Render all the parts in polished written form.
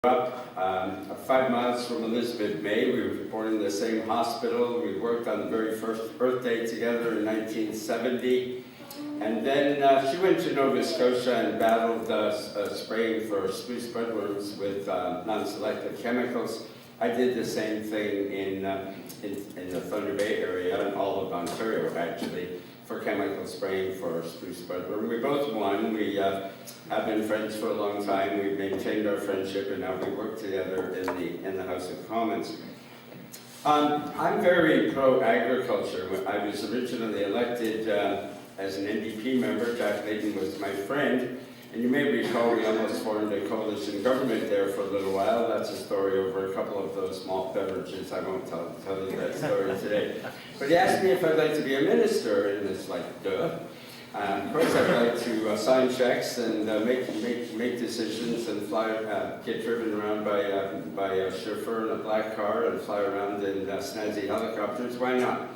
Up 5 miles from Elizabeth Bay. We were born in the same hospital. We worked on the very first birthday together in 1970. And then she went to Nova Scotia and battled spraying for spruce budworms with non-selective chemicals. I did the same thing in the Thunder Bay area, and all of Ontario actually, for chemical spraying for spruce budworm. We both won. We have been friends for a long time. We've maintained our friendship, and now we work together in the House of Commons. I'm very pro-agriculture. I was originally elected as an NDP member. Jack Layton was my friend, and you may recall we almost formed a coalition government there for a little while. That's a story over a couple of those malt beverages. I won't tell you that story today. But he asked me if I'd like to be a minister, and it's like, duh. Of course, I'd like to sign checks and make decisions and get driven around by a chauffeur in a black car and fly around in snazzy helicopters. Why not?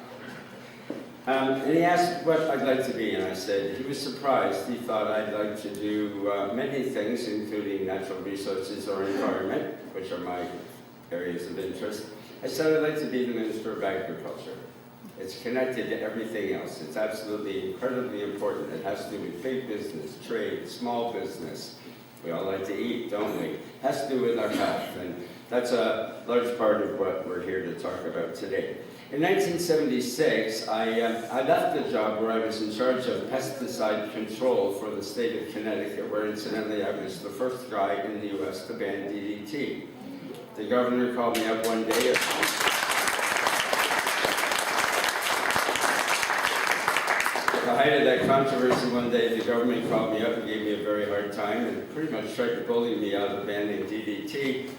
And he asked what I'd like to be, and I said he was surprised. He thought I'd like to do many things, including natural resources or environment, which are my areas of interest. I said I'd like to be the Minister of Agriculture. It's connected to everything else. It's absolutely incredibly important. It has to do with big business, trade, small business. We all like to eat, don't we? It has to do with our health, and that's a large part of what we're here to talk about today. In 1976, I left the job where I was in charge of pesticide control for the state of Connecticut, where incidentally I was the first guy in the U.S. to ban DDT. The governor called me up one day. At the height of that controversy one day, the government called me up and gave me a very hard time and pretty much tried to bully me out of banning DDT.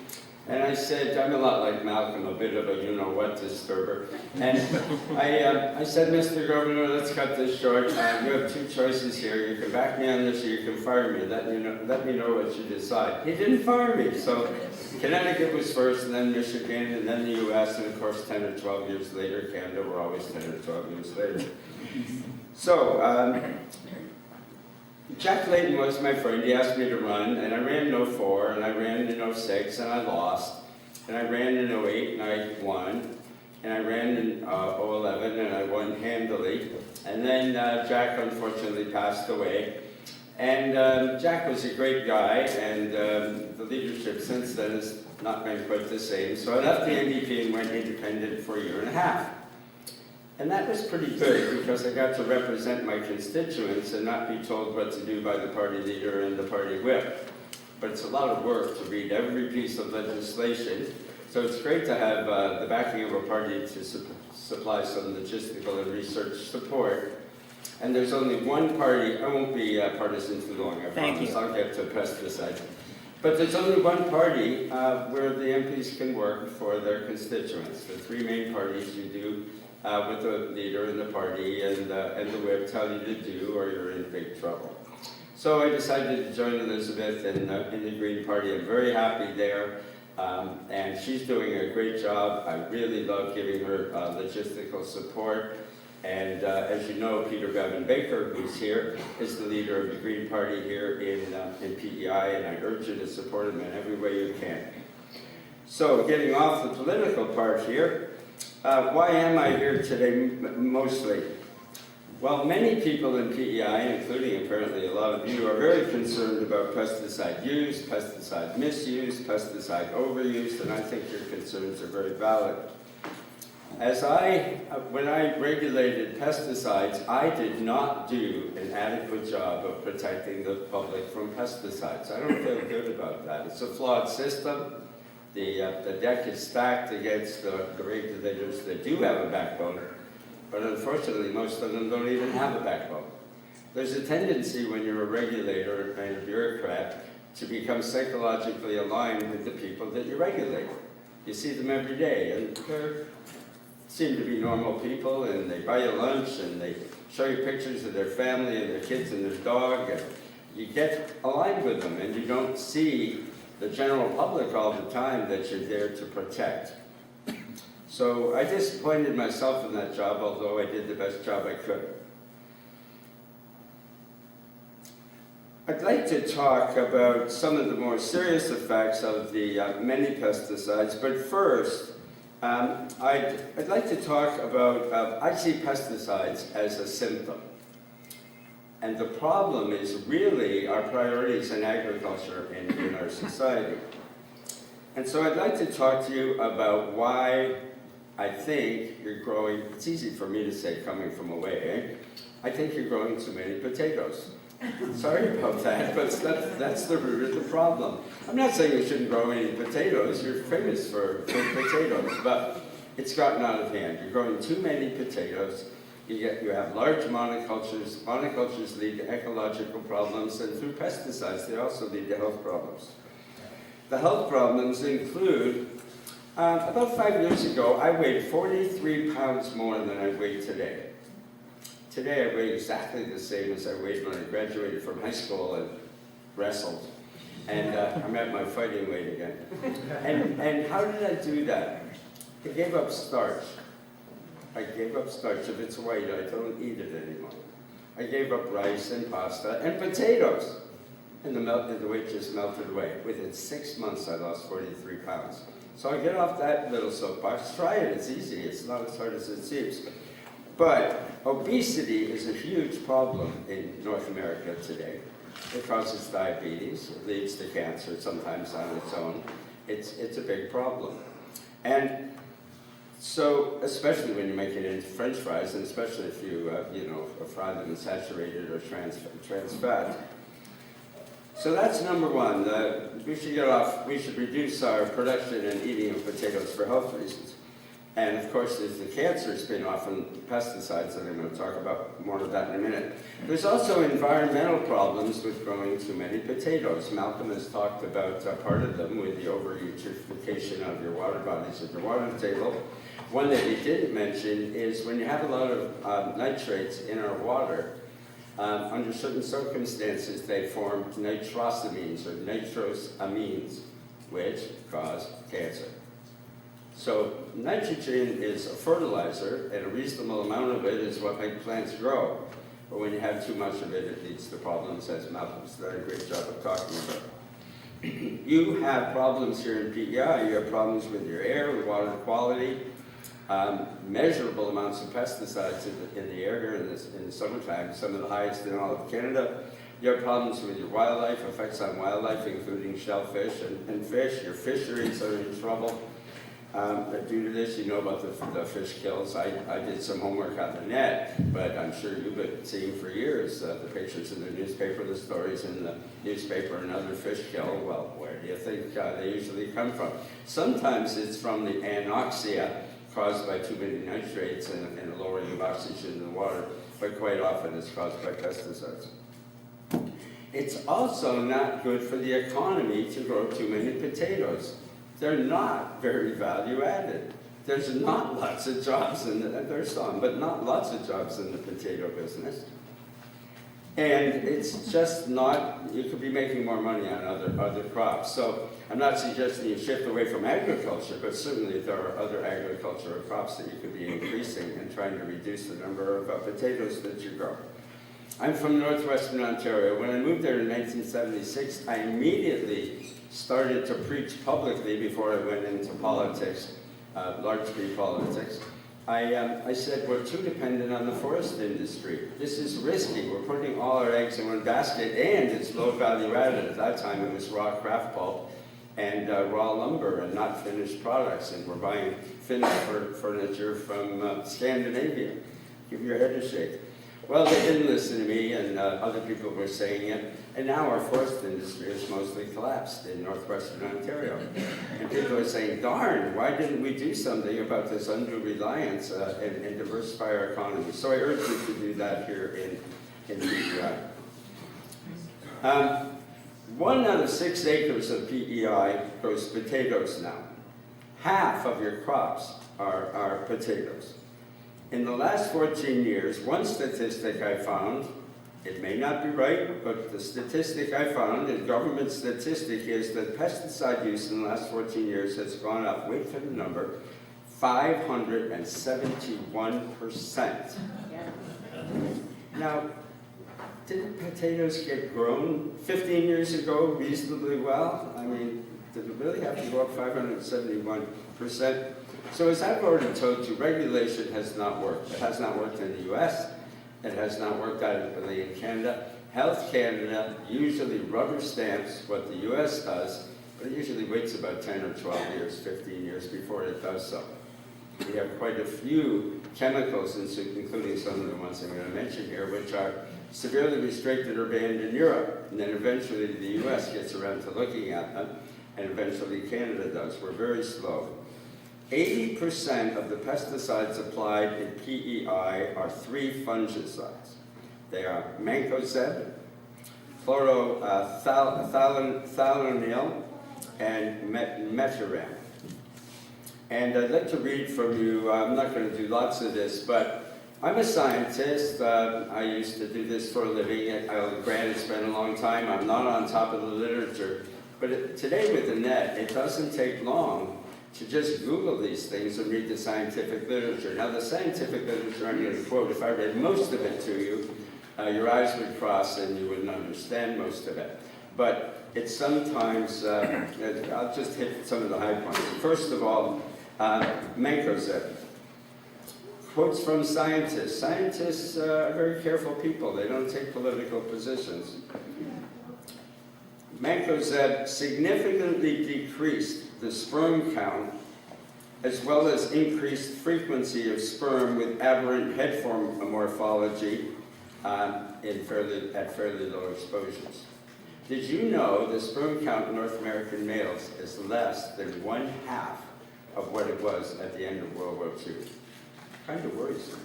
And I said, I'm a lot like Malcolm, a bit of a you-know-what disturber. And I said, Mr. Governor, let's cut this short. You have two choices here. You can back me on this or you can fire me. Let me know what you decide. He didn't fire me. So Connecticut was first, and then Michigan, and then the U.S., and of course 10 or 12 years later, Canada. We're always 10 or 12 years later. So Jack Layton was my friend. He asked me to run, and I ran in 04, and I ran in 06, and I lost. And I ran in 08, and I won. And I ran in 011, and I won handily. And then Jack unfortunately passed away. And Jack was a great guy, and the leadership since then has not been quite the same. So I left the NDP and went independent for a year and a half. And that was pretty good because I got to represent my constituents and not be told what to do by the party leader and the party whip. But it's a lot of work to read every piece of legislation. So it's great to have the backing of a party to supply some logistical and research support. And there's only one party. I won't be partisan too long, I promise. I'll get to pesticides. But there's only one party where the MPs can work for their constituents. The three main parties you do with the leader in the party and the whip tell you to do, or you're in big trouble. So I decided to join Elizabeth in the Green Party. I'm very happy there, and she's doing a great job. I really love giving her logistical support. And as you know, Peter Bevan Baker, who's here, is the leader of the Green Party here in PEI, and I urge you to support him in every way you can. So getting off the political part here, why am I here today mostly? Well, many people in PEI, including apparently a lot of you, are very concerned about pesticide use, pesticide misuse, pesticide overuse, and I think your concerns are very valid. When I regulated pesticides, I did not do an adequate job of protecting the public from pesticides. I don't feel good about that. It's a flawed system. The deck is stacked against the regulators that do have a backbone, but unfortunately most of them don't even have a backbone. There's a tendency when you're a regulator and a bureaucrat to become psychologically aligned with the people that you regulate. You see them every day, and they seem to be normal people, and they buy you lunch, and they show you pictures of their family and their kids and their dog, and you get aligned with them, and you don't see the general public all the time that you're there to protect. So I disappointed myself in that job, although I did the best job I could. I'd like to talk about some of the more serious effects of the many pesticides, but first, I'd like to talk about, I see pesticides as a symptom. And the problem is really our priorities in agriculture in our society. And so I'd like to talk to you about why I think you're growing, it's easy for me to say coming from away, eh? I think you're growing too many potatoes. Sorry about that, but that's the root of the problem. I'm not saying you shouldn't grow any potatoes, you're famous for potatoes, but it's gotten out of hand. You're growing too many potatoes, you have large monocultures. Monocultures lead to ecological problems, and through pesticides they also lead to health problems. The health problems include, about 5 years ago I weighed 43 pounds more than I weigh today. Today I weigh exactly the same as I weighed when I graduated from high school and wrestled. And I'm at my fighting weight again. And how did I do that? I gave up starch. I gave up starch. If it's white, I don't eat it anymore. I gave up rice and pasta and potatoes. And the weight just melted away. Within 6 months, I lost 43 pounds. So I get off that little soapbox. Try it. It's easy. It's not as hard as it seems. But obesity is a huge problem in North America today. It causes diabetes, it leads to cancer sometimes on its own. It's a big problem. And so, especially when you make it into French fries, and especially if you, fry them in saturated or trans fat. So that's number one. We should reduce our production and eating of potatoes for health reasons. And of course, there's the cancer spin-off from pesticides, and I'm going to talk about more of that in a minute. There's also environmental problems with growing too many potatoes. Malcolm has talked about part of them with the over-eutrophication of your water bodies at your water table. One that he didn't mention is when you have a lot of nitrates in our water, under certain circumstances they form nitrosamines or nitrosamines, which cause cancer. So nitrogen is a fertilizer, and a reasonable amount of it is what makes plants grow. But when you have too much of it, it leads to problems, as Malcolm's done a great job of talking about. You have problems here in PEI. You have problems with your air, with water quality, measurable amounts of pesticides in the air here in the summertime, some of the highest in all of Canada. You have problems with your wildlife, effects on wildlife, including shellfish and fish. Your fisheries are in trouble. Due to this, you know about the fish kills. I did some homework on the net, but I'm sure you've been seeing for years the pictures in the newspaper, the stories in the newspaper, another fish kill. Well, where do you think they usually come from? Sometimes it's from the anoxia caused by too many nitrates and a lowering of oxygen in the water, but quite often it's caused by pesticides. It's also not good for the economy to grow too many potatoes. They're not very value added. There's not lots of jobs there's some, but not lots of jobs in the potato business. And it's just not, you could be making more money on other crops. So I'm not suggesting you shift away from agriculture, but certainly there are other agricultural crops that you could be increasing and trying to reduce the number of potatoes that you grow. I'm from northwestern Ontario. When I moved there in 1976, I immediately started to preach publicly before I went into politics, large P politics. I said, we're too dependent on the forest industry. This is risky. We're putting all our eggs in one basket, and it's low value added. At that time, it was raw kraft pulp and raw lumber and not finished products. And we're buying finished furniture from Scandinavia. Give your head a shake. Well, they didn't listen to me, and other people were saying it. And now our forest industry is mostly collapsed in northwestern Ontario. And people are saying, darn, why didn't we do something about this undue reliance and diversify our economy? So I urge you to do that here in PEI. 1 out of 6 acres of PEI grows potatoes now. Half of your crops are potatoes. In the last 14 years, one statistic I found, it may not be right, but the statistic I found, a government statistic, is that pesticide use in the last 14 years has gone up, wait for the number, 571%. Now, didn't potatoes get grown 15 years ago reasonably well? I mean, did it really have to go up 571%? So as I've already told you, regulation has not worked. It has not worked in the US. It has not worked adequately in Canada. Health Canada usually rubber stamps what the US does, but it usually waits about 10 or 12 years, 15 years before it does so. We have quite a few chemicals, including some of the ones I'm going to mention here, which are severely restricted or banned in Europe. And then eventually the US gets around to looking at them, and eventually Canada does. We're very slow. 80% of the pesticides applied in PEI are 3 fungicides. They are mancozeb, chlorothalonil, and metiram. And I'd like to read from you, I'm not going to do lots of this, but I'm a scientist. I used to do this for a living. Granted, it's been a long time. I'm not on top of the literature. But today with the net, it doesn't take long to just Google these things and read the scientific literature. Now, the scientific literature I'm going to quote, if I read most of it to you, your eyes would cross and you wouldn't understand most of it. But it's sometimes, I'll just hit some of the high points. First of all, mancozeb. Quotes from scientists. Scientists are very careful people. They don't take political positions. Mancozeb significantly decreased the sperm count as well as increased frequency of sperm with aberrant head form morphology at fairly low exposures. Did you know the sperm count in North American males is less than 1/2 of what it was at the end of World War II? Kind of worrisome.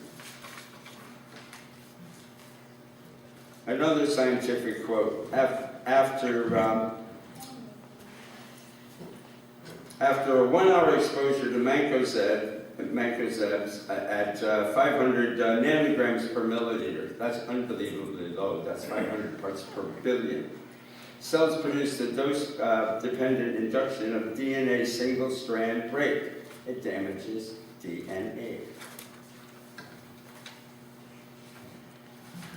Another scientific quote, after a 1-hour exposure to mancozebs at 500 nanograms per milliliter, that's unbelievably low, that's 500 parts per billion. Cells produce a dose-dependent induction of DNA single-strand break. It damages DNA.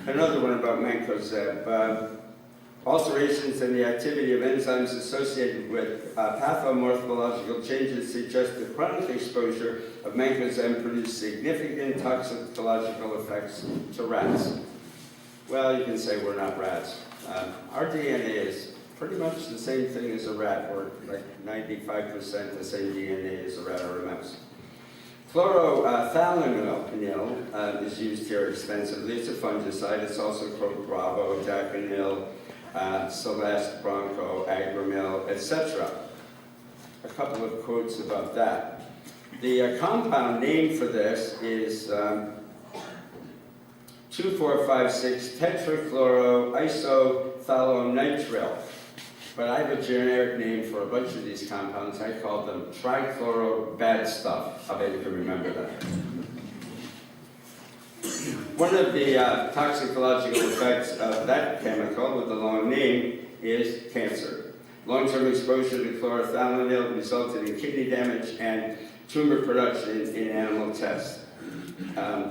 Another one about mancozeb. Alterations in the activity of enzymes associated with pathomorphological changes suggest that chronic exposure of mancozeb produced significant toxicological effects to rats. Well, you can say we're not rats. Our DNA is pretty much the same thing as a rat, or like 95% the same DNA as a rat or a mouse. Chlorothalonil is used here extensively. It's a fungicide. It's also called Bravo, Daconil, Celeste, Bronco, Agramil, etc. A couple of quotes about that. The compound name for this is 2456 tetrachloroisothalonitrile. But I have a generic name for a bunch of these compounds. I call them trichloro bad stuff. I bet you can remember that. One of the toxicological effects of that chemical with the long name is cancer. Long-term exposure to chlorothalonil resulted in kidney damage and tumor production in animal tests.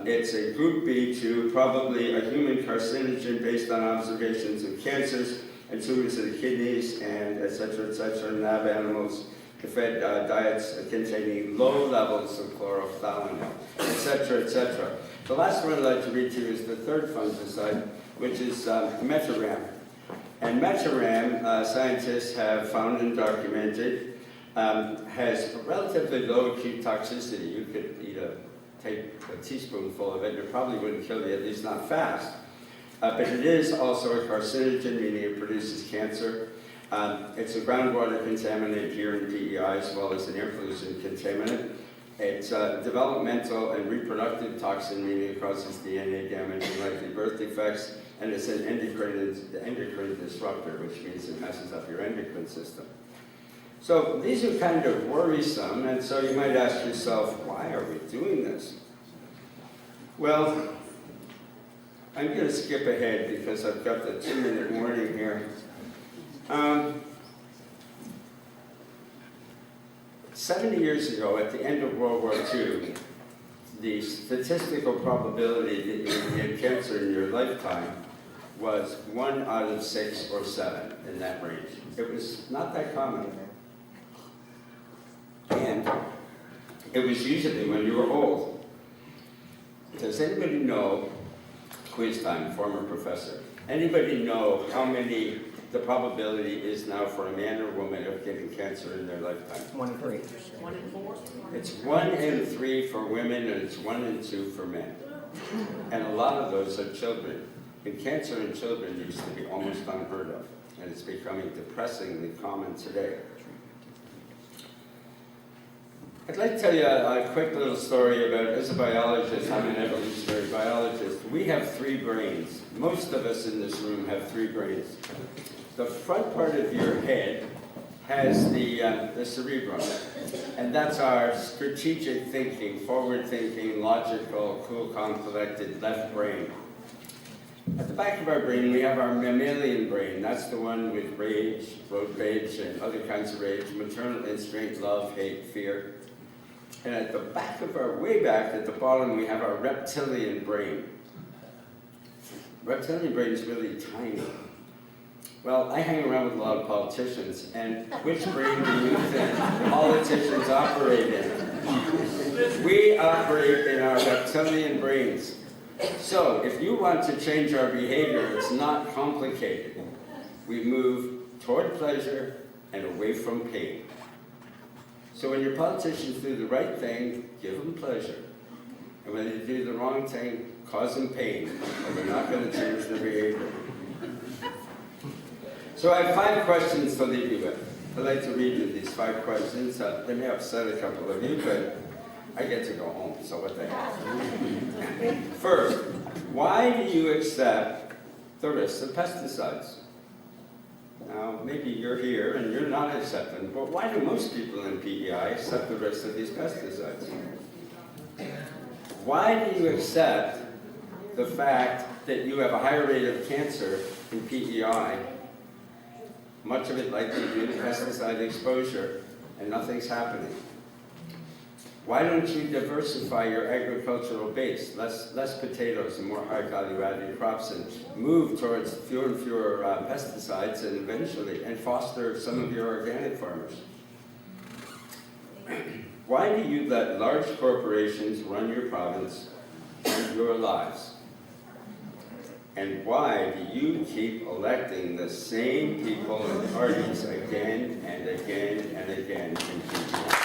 It's a group B2, probably a human carcinogen based on observations of cancers and tumors of the kidneys, and et cetera, in lab animals, fed diets containing low levels of chlorothalonil, et cetera. The last one I'd like to read to you is the third fungicide, which is metiram. And metiram, scientists have found and documented, has a relatively low acute toxicity. You could take a teaspoonful of it, and it probably wouldn't kill you, at least not fast. But it is also a carcinogen, meaning it produces cancer. It's a groundwater contaminant here in PEI, as well as an air pollution contaminant. It's a developmental and reproductive toxin, meaning it causes DNA damage and likely birth defects. And it's an endocrine disruptor, which means it messes up your endocrine system. So these are kind of worrisome, and so you might ask yourself, why are we doing this? Well, I'm going to skip ahead because I've got the 2-minute warning here. 70 years ago, at the end of World War II, the statistical probability that you would get cancer in your lifetime was 1 out of 6 or 7 in that range. It was not that common. And it was usually when you were old. Does anybody know, quiz time, former professor, anybody know how many the probability is now for a man or woman of getting cancer in their lifetime? 1 in 3. 1 in 4? It's 1 in 3 for women and it's 1 in 2 for men. And a lot of those are children. And cancer in children used to be almost unheard of, and it's becoming depressingly common today. I'd like to tell you a quick little story about, as a biologist, I'm an evolutionary biologist, we have 3 brains. Most of us in this room have 3 brains. The front part of your head has the cerebrum, and that's our strategic thinking, forward thinking, logical, cool, calm, collected left brain. At the back of our brain, we have our mammalian brain. That's the one with rage, road rage, and other kinds of rage, maternal instinct, love, hate, fear. And at the back of our, way back at the bottom, we have our reptilian brain. Reptilian brain is really tiny. Well, I hang around with a lot of politicians, and which brain do you think politicians operate in? We operate in our reptilian brains. So, if you want to change our behavior, it's not complicated. We move toward pleasure and away from pain. So when your politicians do the right thing, give them pleasure. And when they do the wrong thing, cause them pain. And we're not going to change their behavior. So I have 5 questions to leave you with. I'd like to read you these 5 questions. They may upset a couple of you, but I get to go home, so what the heck. First, why do you accept the risks of pesticides? Now, maybe you're here and you're not accepting, but why do most people in PEI accept the risks of these pesticides? Why do you accept the fact that you have a higher rate of cancer in PEI, much of it likely due to pesticide exposure, and nothing's happening? Why don't you diversify your agricultural base, less potatoes and more high value-added crops, and move towards fewer and fewer pesticides, and eventually, and foster some of your organic farmers? Why do you let large corporations run your province and your lives? And why do you keep electing the same people and parties again and again and again in PEI?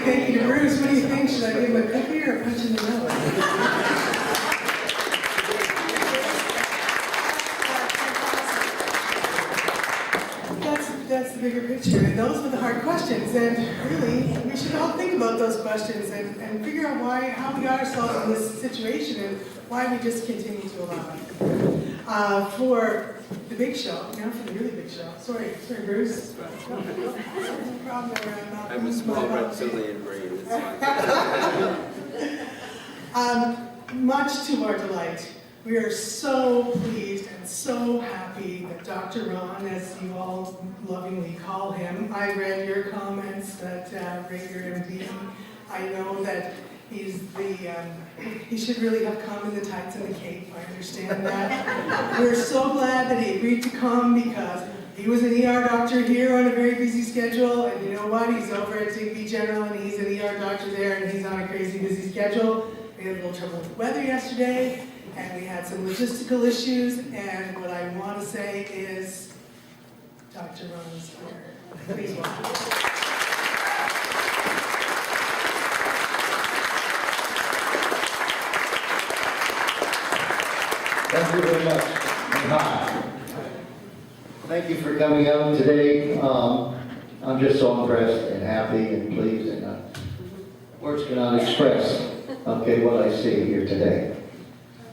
Thank you to Bruce. What do you think? Should I give him a cookie or a punch in the nose? That's the bigger picture. And those are the hard questions. And really, we should all think about those questions and figure out how we got ourselves in this situation and why we just continue to allow it. For the big show, now for the really big show. Sorry, Bruce. No problem there. I have a small reptilian brain. It's fine. Much to our delight, we are so pleased and so happy that Dr. Ron, as you all lovingly call him, I read your comments that rate your MD. I know that he's he should really have come in the tights and the cape, I understand that. We're so glad that he agreed to come because he was an ER doctor here on a very busy schedule, and you know what, he's over at Digby General and he's an ER doctor there and he's on a crazy busy schedule. We had a little trouble with the weather yesterday and we had some logistical issues, and what I want to say is, Dr. Ron is here. Please welcome. Thank you very much. And hi. Thank you for coming out today. I'm just so impressed and happy and pleased, and words cannot express, okay, what I see here today.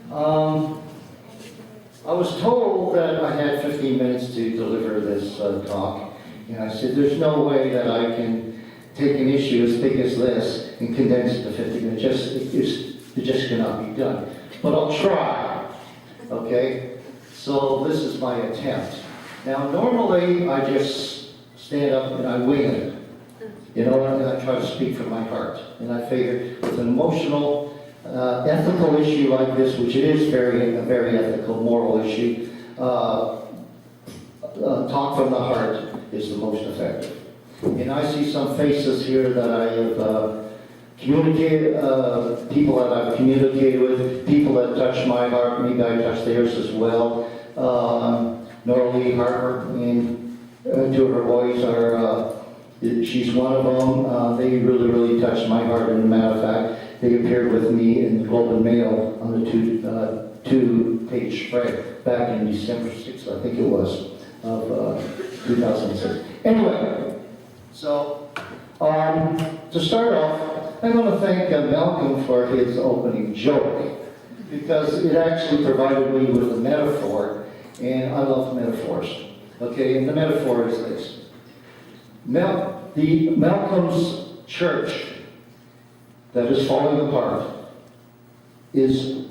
I was told that I had 15 minutes to deliver this talk, and I said, there's no way that I can take an issue as big as this and condense it to 50 minutes. It just cannot be done. But I'll try, okay? So this is my attempt. Now, normally, I just stand up and I wing it. You know, and I try to speak from my heart. And I figure with an emotional, ethical issue like this, which it is a very ethical, moral issue, talk from the heart is the most effective. And I see some faces here that I have communicated, people that I've communicated with, people that touch my heart, maybe I touch theirs as well. Norlie Harper and two of her boys are, she's one of them. They really, really touched my heart. And as a matter of fact, they appeared with me in the Globe and Mail on the two-page spread back in December 6th, I think it was, of 2006. Anyway, so to start off, I want to thank Malcolm for his opening joke, because it actually provided me with a metaphor, and I love metaphors. Okay, and the metaphor is this. Malcolm's church that is falling apart is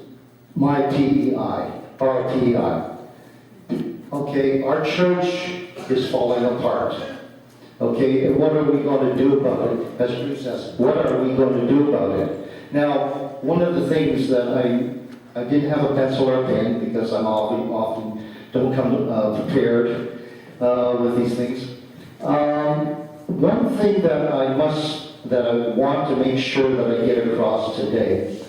my PEI, our PEI. Okay, our church is falling apart. Okay, and what are we going to do about it? As Bruce says, what are we going to do about it? Now, one of the things that I didn't have a pencil or a pen, because I'm often don't come prepared with these things. One thing that I want to make sure that I get across today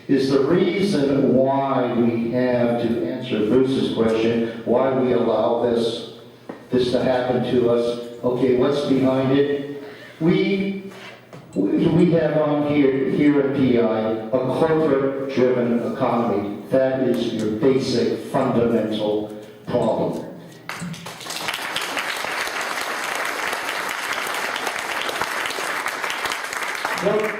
is the reason why we have to answer Bruce's question, why we allow this to happen to us. Okay, what's behind it? We have on here at PI a corporate-driven economy. That is your basic, fundamental problem.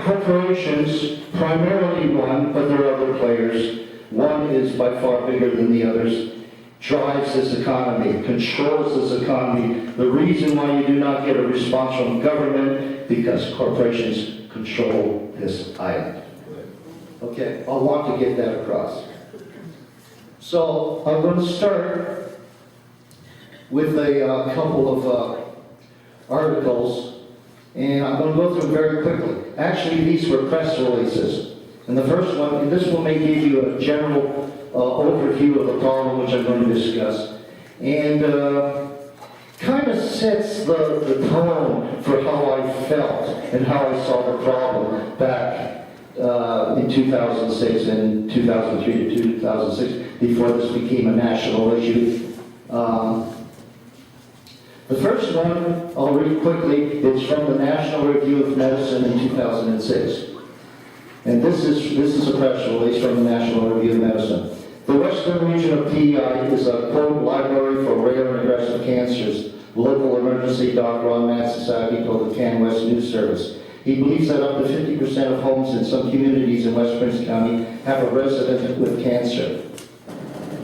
Corporations, primarily one, but there are other players. One is by far bigger than the others. Drives this economy, controls this economy. The reason why you do not get a response from government, because corporations control this island. Okay, I want to get that across. So I'm going to start with a couple of articles, and I'm going to go through them very quickly. Actually, these were press releases. And the first one, and this one may give you a general overview of the problem which I'm going to discuss, and kind of sets the tone for how I felt and how I saw the problem back in 2006 and 2003 to 2006, before this became a national issue. The first one, I'll read quickly, it's from the National Review of Medicine in 2006. And this is a press release from the National Review of Medicine. The Western region of PEI is a, quote, library for rare and aggressive cancers. Local emergency doctor Ron Matsasaki told the Can West News Service. He believes that up to 50% of homes in some communities in West Prince County have a resident with cancer.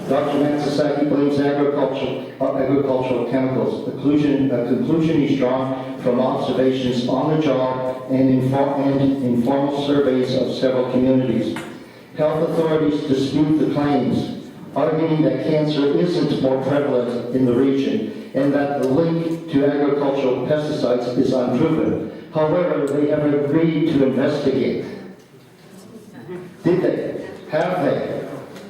Dr. Matsasaki blames agricultural chemicals. The conclusion he's drawn from observations on the job and informal surveys of several communities. Health authorities dispute the claims, arguing that cancer isn't more prevalent in the region and that the link to agricultural pesticides is unproven. However, they have agreed to investigate. Did they? Have they?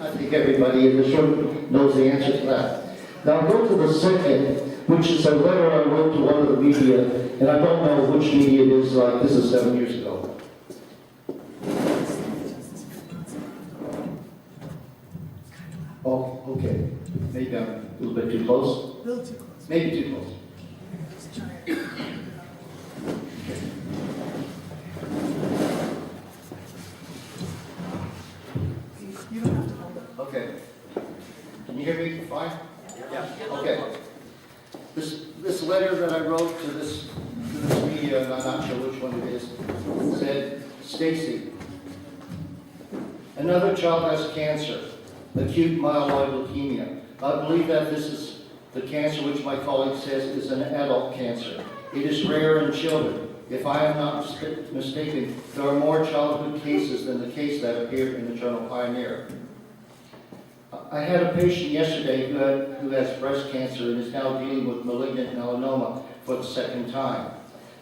I think everybody in this room knows the answer to that. Now go to the second, which is a letter I wrote to one of the media, and I don't know which media it is, like this is 7 years ago. Oh, okay. Maybe I'm a little bit too close. A little too close. Maybe too close. Let's try it. You don't have to hold it. Okay. Can you hear me fine? Yeah. Okay. This letter that I wrote to this media, and I'm not sure which one it is, said, Stacy, another child has cancer, acute myeloid leukemia. I believe that this is the cancer which my colleague says is an adult cancer. It is rare in children. If I am not mistaken, there are more childhood cases than the case that appeared in the journal Pioneer. I had a patient yesterday who has breast cancer and is now dealing with malignant melanoma for the second time.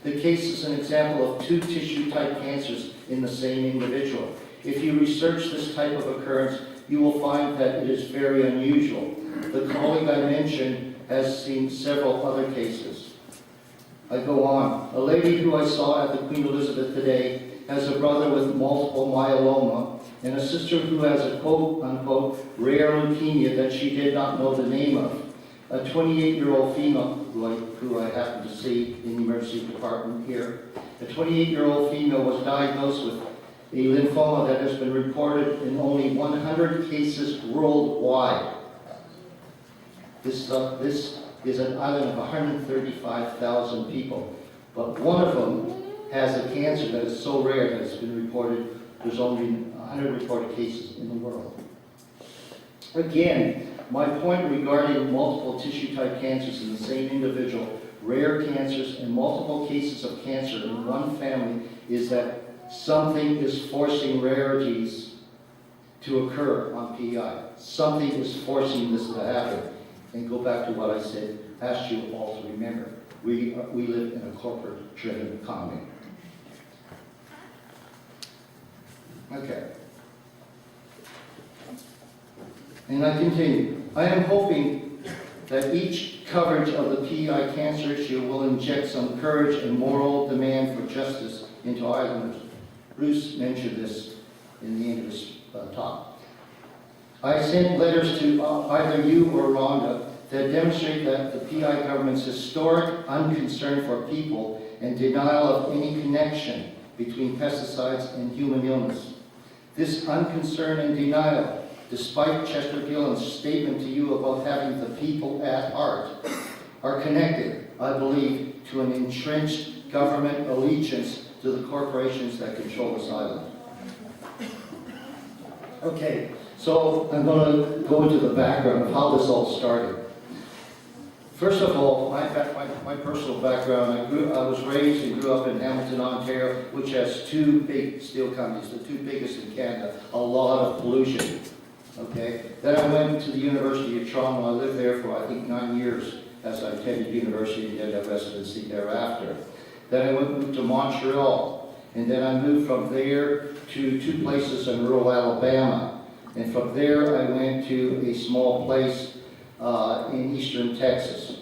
The case is an example of two tissue-type cancers in the same individual. If you research this type of occurrence, you will find that it is very unusual. The colleague I mentioned has seen several other cases. I go on. A lady who I saw at the Queen Elizabeth today has a brother with multiple myeloma and a sister who has a quote-unquote rare leukemia that she did not know the name of. A 28-year-old female who I happened to see in the emergency department here. A 28-year-old female was diagnosed with a lymphoma that has been reported in only 100 cases worldwide. This is an island of 135,000 people, but one of them has a cancer that is so rare that it's been reported, there's only 100 reported cases in the world. Again, my point regarding multiple tissue-type cancers in the same individual, rare cancers and multiple cases of cancer in one family is that something is forcing rarities to occur on PI. Something is forcing this to happen. And go back to what I said, ask you all to remember, we live in a corporate-driven economy. Okay. And I continue. I am hoping that each coverage of the PEI cancer issue will inject some courage and moral demand for justice into Islanders. Bruce mentioned this in the end of his talk. I sent letters to either you or Rhonda that demonstrate that the PEI government's historic unconcern for people and denial of any connection between pesticides and human illness. This unconcern and denial, despite Chester Gillen's statement to you about having the people at heart, are connected, I believe, to an entrenched government allegiance to the corporations that control this island. Okay, so I'm going to go into the background of how this all started. First of all, my personal background, I was raised and grew up in Hamilton, Ontario, which has two big steel companies, the two biggest in Canada, a lot of pollution. Okay? Then I went to the University of Toronto. I lived there for, I think, 9 years as I attended university and did a residency thereafter. Then I moved to Montreal, and then I moved from there to two places in rural Alabama. And from there I went to a small place in eastern Texas.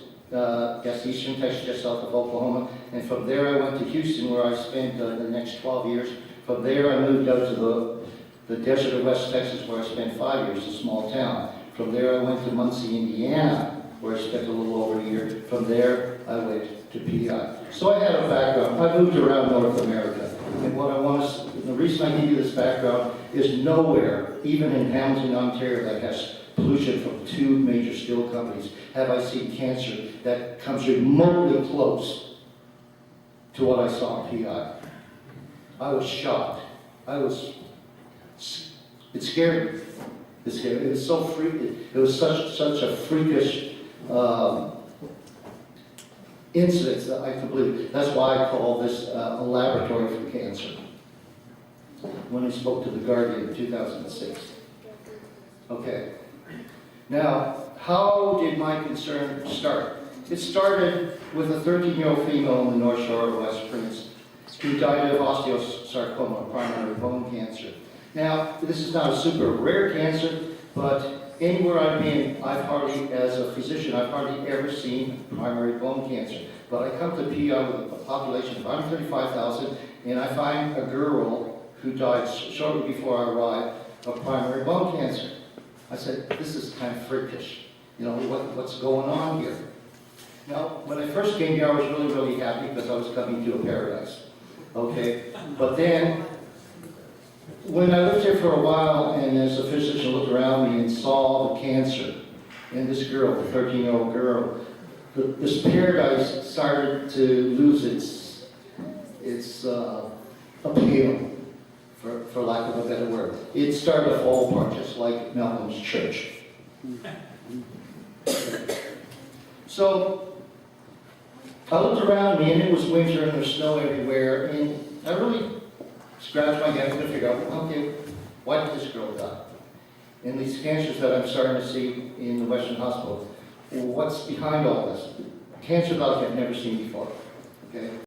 Eastern Texas, just south of Oklahoma. And from there I went to Houston, where I spent the next 12 years. From there I moved out to the desert of West Texas, where I spent 5 years, a small town. From there I went to Muncie, Indiana, where I spent a little over a year. From there I went to PEI. So I had a background. I moved around North America. And what I want to, the reason I give you this background is nowhere, even in Hamilton, Ontario, that has pollution from two major steel companies, have I seen cancer that comes remotely close to what I saw in PEI. I was shocked. It scared me. It was so freaky. It was such a freakish incident that I couldn't believe it. That's why I call this a laboratory for cancer. When I spoke to The Guardian in 2006. Okay. Now, how did my concern start? It started with a 13-year-old female on the North Shore of West Prince who died of osteosarcoma, primary bone cancer. Now, this is not a super rare cancer, but anywhere I've been, as a physician, I've hardly ever seen primary bone cancer. But I come to PEI with a population of 135,000, and I find a girl who died shortly before I arrived of primary bone cancer. I said, this is kind of freakish. You know, what's going on here? Now, when I first came here, I was really, really happy because I was coming to a paradise. Okay? But then, when I lived here for a while, and as a physician looked around me and saw the cancer in this girl, the 13-year-old girl, this paradise started to lose its appeal, for lack of a better word. It started to fall apart, just like Malcolm's church. So, I looked around me, and it was winter, and there's snow everywhere, and I really scratched my head to figure out, okay, why did this girl die? and these cancers that I'm starting to see in the Western Hospital, what's behind all this? Cancer that I've never seen before, okay?